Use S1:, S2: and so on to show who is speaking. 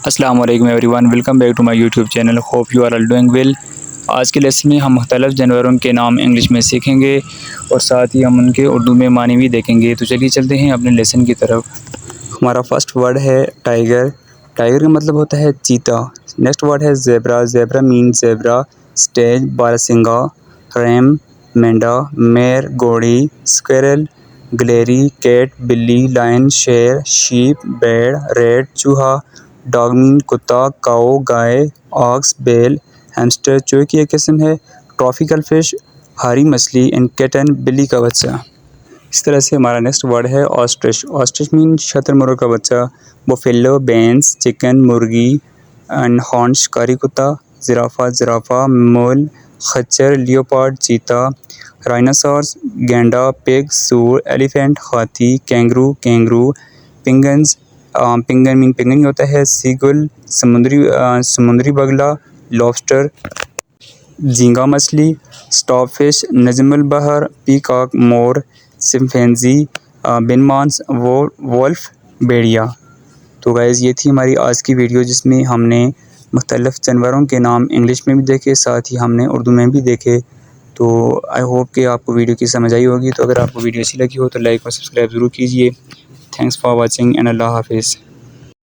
S1: अस्सलाम वालेकुम everyone, welcome back to my YouTube channel. Hope you are all doing well. आज के lesson में हम मुख्तलिफ़ जानवरों के नाम इंग्लिश में सीखेंगे और साथ ही हम उनके उर्दू में मानी भी देखेंगे। तो चलिए चलते हैं अपने लेसन की तरफ। हमारा फर्स्ट वर्ड है टाइगर। टाइगर का मतलब होता है चीता। नेक्स्ट वर्ड है zebra. Zebra mean zebra. Stag बारहसिंगा। रैम मेंढा। मेर घोड़ी। स्क्विरल गिलहरी। कैट बिल्ली। लायन शेर। शीप भेड़। रेट चूहा। डॉग मीन कुत्ता। काऊ गाय। ऑक्स बैल। हैमस्टर चूहे की एक किस्म है। ट्रॉपिकल फिश हरी मछली। एंड किटन बिल्ली का बच्चा। इस तरह से हमारा नेक्स्ट वर्ड है ऑस्ट्रिच। ऑस्ट्रिच मीन शतुरमुर्ग का बच्चा। बुफेलो बेंस चिकन मुर्गी एंड हॉर्न शिकारी कुत्ता। जिराफा जिराफा मोल खच्चर लियोपार्ड चीता। राइनासोर्स गैंडा पिग सूर एलिफेंट हाथी। Kangaroo kangaroo. Penguins penguin mean penguin होता है। सीगुल समुद्री बगला। लॉबस्टर झींगा मछली। स्टॉपफिश नजमुल बहर। पीकॉक मोर। सिम्फेंजी बिनमांस वोल्फ भेड़िया। तो गाइज़ ये थी हमारी आज की वीडियो जिसमें हमने मुख्तलिफ़ जानवरों के नाम इंग्लिश में भी देखे, साथ ही हमने उर्दू में भी देखे। तो आई होप कि आपको वीडियो की समझ आई होगी। तो अगर आपको वीडियो अच्छी लगी हो तो लाइक और सब्सक्राइब ज़रूर कीजिए। थैंक्स फॉर वॉचिंग एंड अल्लाह हाफिज़।